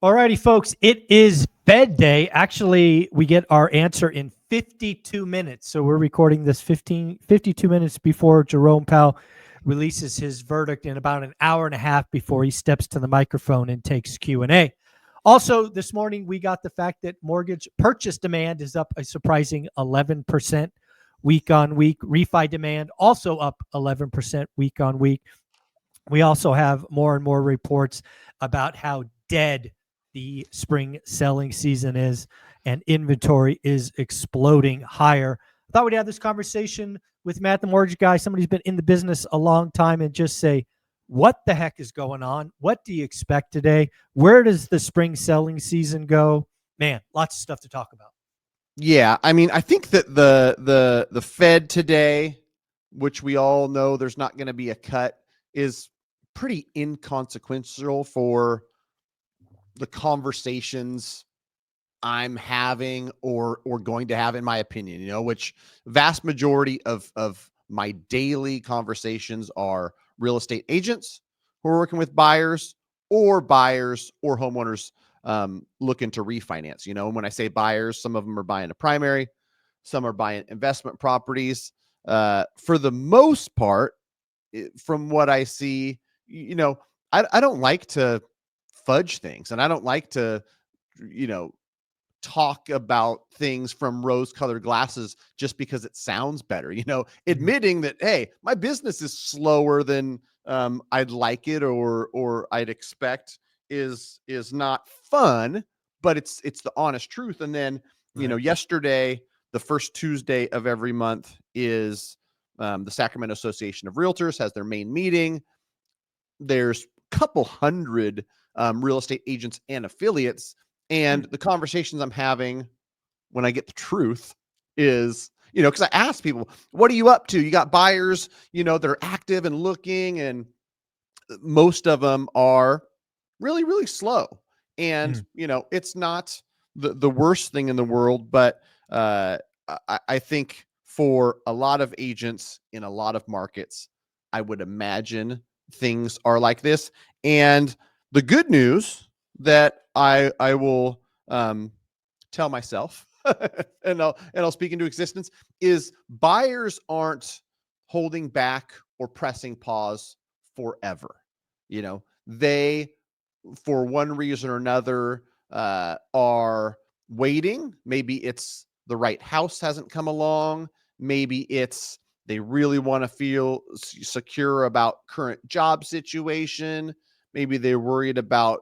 Alrighty, folks, it is bed day. Actually, we get our answer in 52 minutes. So we're recording this 52 minutes before Jerome Powell releases his verdict, in about an hour and a half before he steps to the microphone and takes Q&A. Also, this morning, we got the fact that mortgage purchase demand is up a surprising 11% week on week. Refi demand also up 11% week on week. We also have more and more reports about how dead the spring selling season is, and inventory is exploding higher. I thought we'd have this conversation with Matt, the mortgage guy, somebody who's been in the business a long time, and just say, what the heck is going on? What do you expect today? Where does the spring selling season go? Man, lots of stuff to talk about. Yeah, I mean, I think that the Fed today, which we all know there's not going to be a cut, is pretty inconsequential for the conversations I'm having or going to have, in my opinion, which vast majority of my daily conversations are real estate agents who are working with buyers or homeowners looking to refinance. And when I say buyers, some of them are buying a primary, some are buying investment properties. For the most part, from what I see, I don't like to fudge things, and I don't like to, talk about things from rose-colored glasses just because it sounds better. Admitting that, hey, my business is slower than I'd like it or I'd expect is not fun, but it's the honest truth. And then, yesterday, the first Tuesday of every month, is the Sacramento Association of Realtors has their main meeting. There's a couple hundred real estate agents and affiliates. And the conversations I'm having when I get the truth is, because I ask people, what are you up to? You got buyers, they're active and looking, and most of them are really, really slow. And, it's not the worst thing in the world, but I think for a lot of agents in a lot of markets, I would imagine things are like this. And the good news that I will tell myself and I'll speak into existence is buyers aren't holding back or pressing pause forever. They, for one reason or another, are waiting. Maybe it's the right house hasn't come along. Maybe it's they really want to feel secure about current job situation. Maybe they're worried about,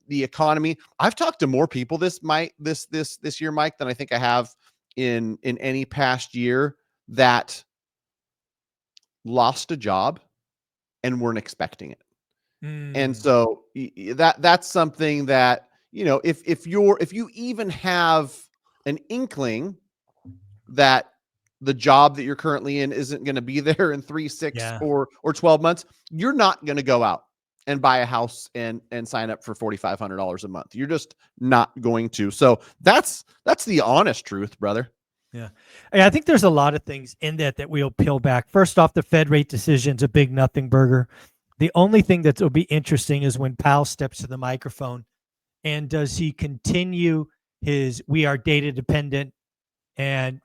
the economy. I've talked to more people this year, Mike, than I think I have in any past year that lost a job and weren't expecting it. And so that's something that, if you even have an inkling that the job that you're currently in isn't going to be there in 3, 6, or 12 months, you're not going to go out and buy a house and sign up for $4,500 a month. You're just not going to. So that's the honest truth, brother. Yeah. I think there's a lot of things in that we'll peel back. First off, the Fed rate decision's a big nothing burger. The only thing that will be interesting is when Powell steps to the microphone, and does he continue his "we are data dependent" and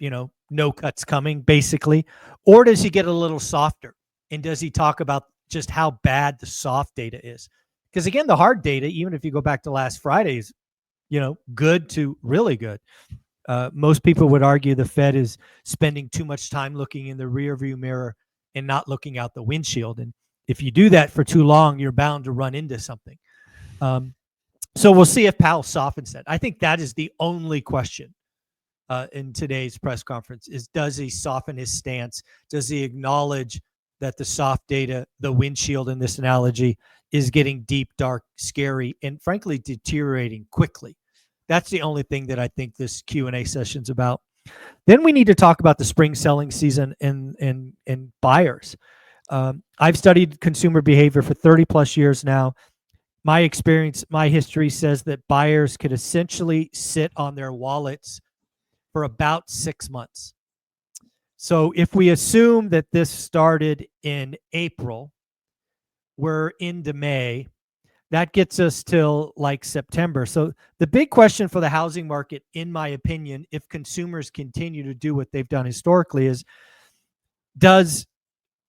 no cuts coming, basically, or does he get a little softer, and does he talk about just how bad the soft data is? Because again, the hard data, even if you go back to last Friday's, good to really good. Most people would argue the Fed is spending too much time looking in the rearview mirror and not looking out the windshield. And if you do that for too long, you're bound to run into something. So we'll see if Powell softens that. I think that is the only question in today's press conference is, does he soften his stance? Does he acknowledge that the soft data, the windshield in this analogy, is getting deep, dark, scary, and frankly deteriorating quickly? That's the only thing that I think this Q&A session's about. Then we need to talk about the spring selling season and buyers. I've studied consumer behavior for 30 plus years now. My experience, my history says that buyers could essentially sit on their wallets for about 6 months. So if we assume that this started in April, we're into May, That gets us till like September. So the big question for the housing market, in my opinion, if consumers continue to do what they've done historically, is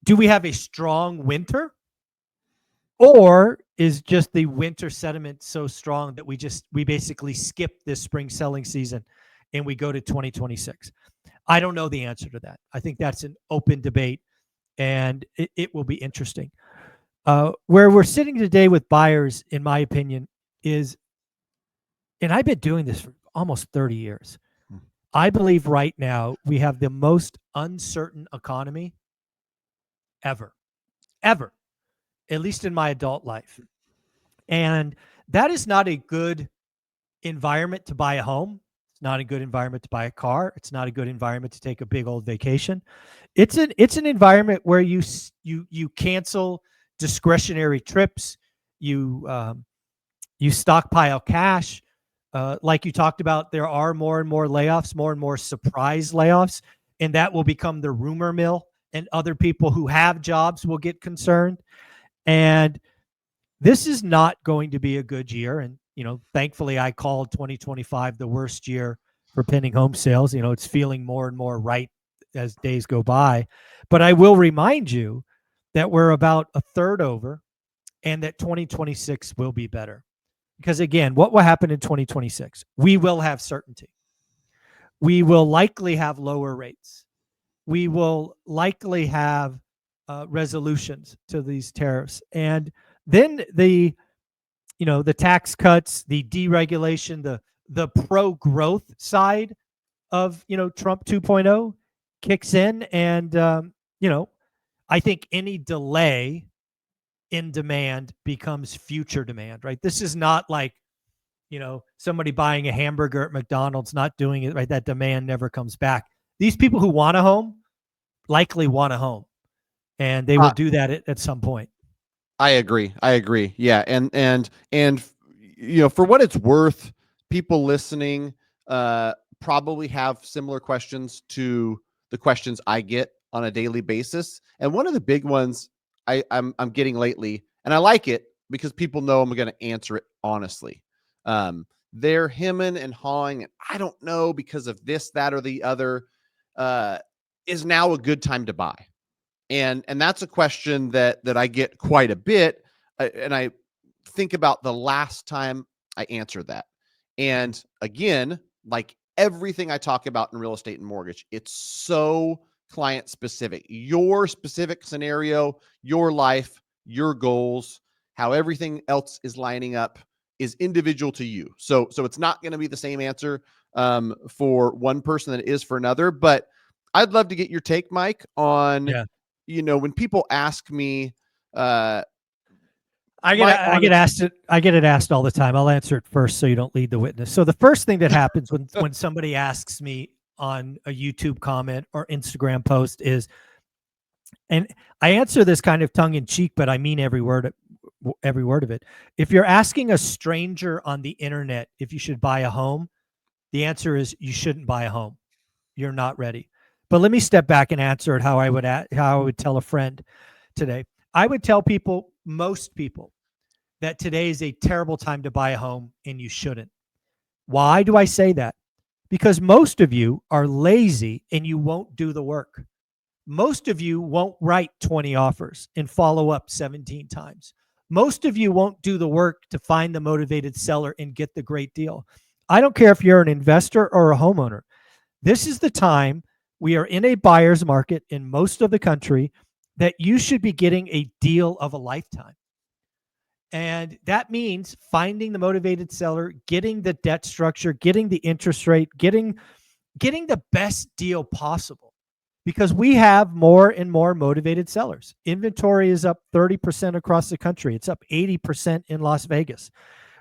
do we have a strong winter, or is just the winter sentiment so strong that we basically skip this spring selling season and we go to 2026? I don't know the answer to that. I think that's an open debate, and it will be interesting. Where we're sitting today with buyers, in my opinion, is, and I've been doing this for almost 30 years. I believe right now we have the most uncertain economy ever, at least in my adult life. And that is not a good environment to buy a home. It's not a good environment to buy a car. It's not a good environment to take a big old vacation. It's an environment where you cancel discretionary trips. You stockpile cash. Like you talked about, there are more and more layoffs, more and more surprise layoffs, and that will become the rumor mill, and other people who have jobs will get concerned. And this is not going to be a good year. And, thankfully I called 2025 the worst year for pending home sales. It's feeling more and more right as days go by. But I will remind you that we're about a third over, and that 2026 will be better. Because again, what will happen in 2026? We will have certainty. We will likely have lower rates. We will likely have resolutions to these tariffs. And then the tax cuts, the deregulation, the pro-growth side of, Trump 2.0 kicks in. And, I think any delay in demand becomes future demand, right? This is not like, somebody buying a hamburger at McDonald's, not doing it, right? That demand never comes back. These people who want a home likely want a home, and they will do that at some point. I agree. Yeah. And for what it's worth, people listening probably have similar questions to the questions I get on a daily basis. And one of the big ones I'm getting lately, and I like it because people know I'm going to answer it honestly. They're hemming and hawing, and I don't know, because of this, that, or the other, is now a good time to buy? And that's a question that I get quite a bit. And I think about the last time I answered that. And again, like everything I talk about in real estate and mortgage, it's so client specific. Your specific scenario, your life, your goals, how everything else is lining up is individual to you. So it's not going to be the same answer for one person that it is for another. But I'd love to get your take, Mike, on when people ask me, I get it asked all the time. I'll answer it first so you don't lead the witness. So the first thing that happens when somebody asks me on a YouTube comment or Instagram post is, and I answer this kind of tongue in cheek, but I mean every word of it. If you're asking a stranger on the internet if you should buy a home, the answer is you shouldn't buy a home. You're not ready. But let me step back and answer it how I would tell a friend today. I would tell most people, that today is a terrible time to buy a home and you shouldn't. Why do I say that? Because most of you are lazy and you won't do the work. Most of you won't write 20 offers and follow up 17 times. Most of you won't do the work to find the motivated seller and get the great deal. I don't care if you're an investor or a homeowner. This is the time. We are in a buyer's market in most of the country that you should be getting a deal of a lifetime. And that means finding the motivated seller, getting the debt structure, getting the interest rate, getting the best deal possible, because we have more and more motivated sellers. Inventory is up 30% across the country. It's up 80% in Las Vegas.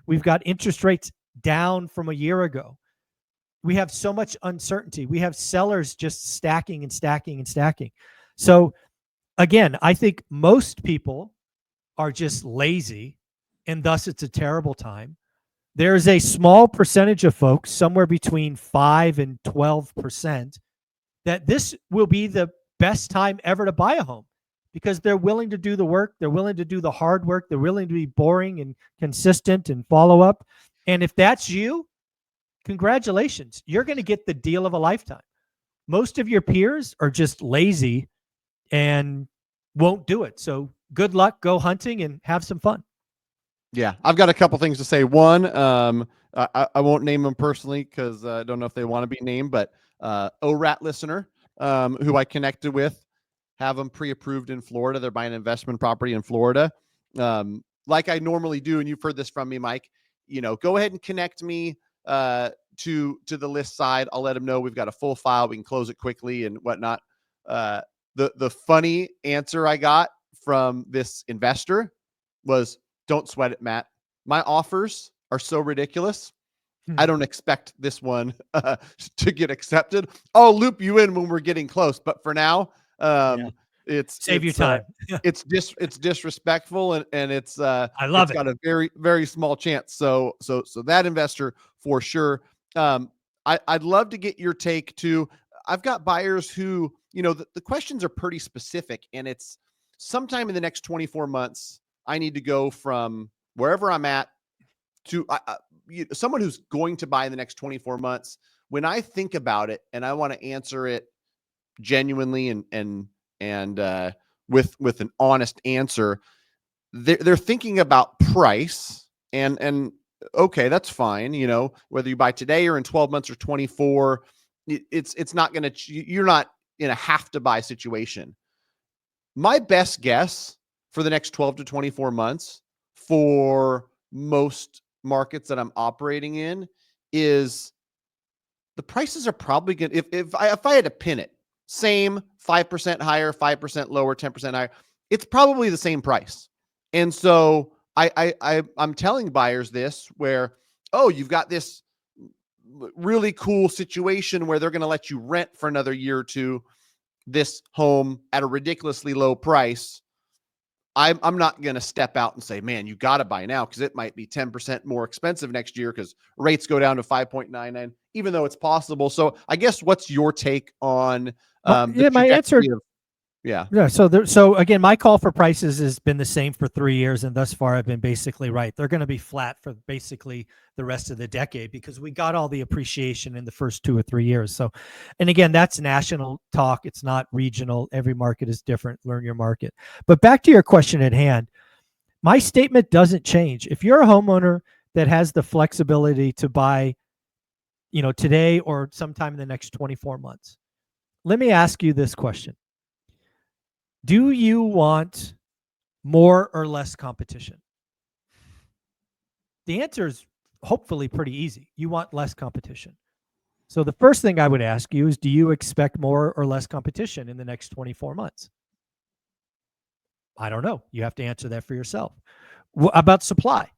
We've got interest rates down from a year ago. We have so much uncertainty. We have sellers just stacking and stacking and stacking. So again, I think most people are just lazy, and thus it's a terrible time. There's a small percentage of folks, somewhere between 5 and 12%, that this will be the best time ever to buy a home, because they're willing to do the work. They're willing to do the hard work. They're willing to be boring and consistent and follow up. And if that's you, congratulations. You're going to get the deal of a lifetime. Most of your peers are just lazy and won't do it. So good luck, go hunting and have some fun. Yeah, I've got a couple things to say. One, I won't name them personally because I don't know if they want to be named, but ORAT listener who I connected with, have them pre-approved in Florida. They're buying an investment property in Florida. Like I normally do, and you've heard this from me, Mike, go ahead and connect me to the list side. I'll let them know we've got a full file. We can close it quickly and whatnot. The funny answer I got from this investor was, don't sweat it, Matt. My offers are so ridiculous. I don't expect this one to get accepted. I'll loop you in when we're getting close, but for now, it's save your time. It's disrespectful, and it's I love it's got a very, very small chance. So that investor for sure. I'd love to get your take too. I've got buyers who, the questions are pretty specific, and it's sometime in the next 24 months. I need to go from wherever I'm at to someone who's going to buy in the next 24 months. When I think about it and I want to answer it genuinely and with an honest answer, they're thinking about price and okay, that's fine. Whether you buy today or in 12 months or 24, it's not going to, you're not in a have to buy situation. My best guess for the next 12 to 24 months for most markets that I'm operating in is the prices are probably going to, if I had to pin it, same 5% higher, 5% lower, 10% higher, it's probably the same price. And so I'm telling buyers this where, you've got this really cool situation where they're going to let you rent for another year or two this home at a ridiculously low price. I'm not going to step out and say, man, you got to buy now because it might be 10% more expensive next year because rates go down to 5.99, even though it's possible. So I guess what's your take on my answer? So again, my call for prices has been the same for 3 years, and thus far I've been basically right. They're going to be flat for basically the rest of the decade because we got all the appreciation in the first 2 or 3 years. So, and again, that's national talk. It's not regional. Every market is different. Learn your market. But back to your question at hand, my statement doesn't change. If you're a homeowner that has the flexibility to buy, today or sometime in the next 24 months, let me ask you this question. Do you want more or less competition? The answer is hopefully pretty easy. You want less competition. So the first thing I would ask you is, do you expect more or less competition in the next 24 months? I don't know. You have to answer that for yourself. What about supply?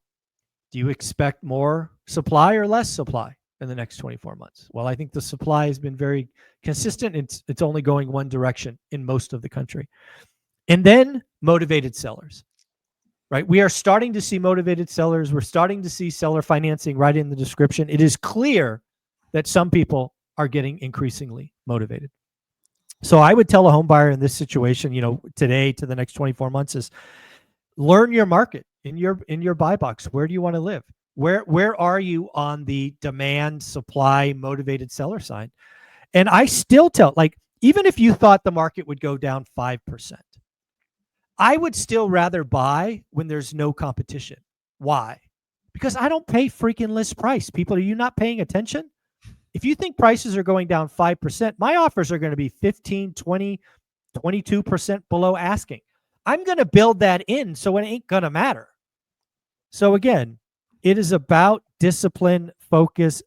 Do you expect more supply or less supply in the next 24 months? Well, I think the supply has been very consistent. It's only going one direction in most of the country. And then motivated sellers, right? We are starting to see motivated sellers. We're starting to see seller financing right in the description. It is clear that some people are getting increasingly motivated. So I would tell a home buyer in this situation, today to the next 24 months is learn your market in your buy box. Where do you want to live? Where are you on the demand, supply, motivated seller side? And I still tell, even if you thought the market would go down 5%, I would still rather buy when there's no competition. Why? Because I don't pay freaking list price. People, are you not paying attention? If you think prices are going down 5%, my offers are going to be 15, 20, 22% below asking. I'm going to build that in so it ain't going to matter. So again, it is about discipline, focus,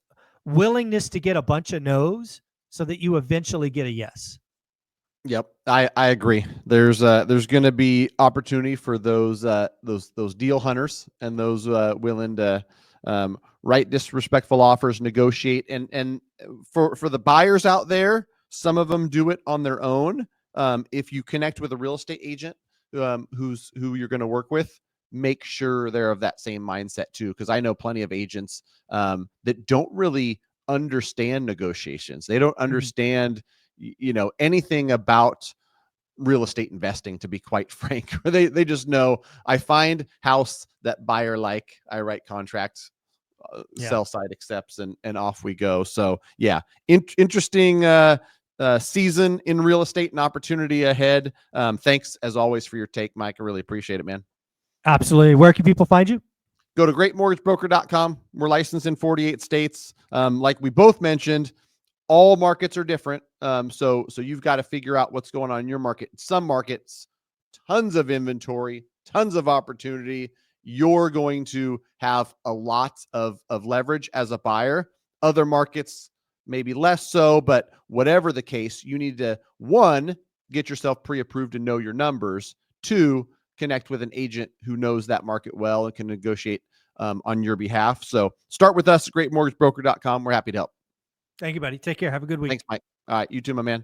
willingness to get a bunch of no's so that you eventually get a yes. Yep, I agree. There's going to be opportunity for those deal hunters and those willing to write disrespectful offers, negotiate, and for the buyers out there, some of them do it on their own. If you connect with a real estate agent who you're going to work with, make sure they're of that same mindset too, because I know plenty of agents that don't really understand negotiations. They don't understand anything about real estate investing, to be quite frank. They just know, I find house that buyer like, I write contracts, sell side accepts, and off we go. So yeah, interesting season in real estate and opportunity ahead. Thanks as always for your take, Mike. I really appreciate it, man. Absolutely. Where can people find you? Go to greatmortgagebroker.com. We're licensed in 48 states. Like we both mentioned, all markets are different. So you've got to figure out what's going on in your market. Some markets, tons of inventory, tons of opportunity. You're going to have a lot of leverage as a buyer. Other markets, maybe less so, but whatever the case, you need to, one, get yourself pre-approved and know your numbers. Two, connect with an agent who knows that market well and can negotiate on your behalf. So start with us at greatmortgagebroker.com. We're happy to help. Thank you, buddy. Take care. Have a good week. Thanks, Mike. All right. You too, my man.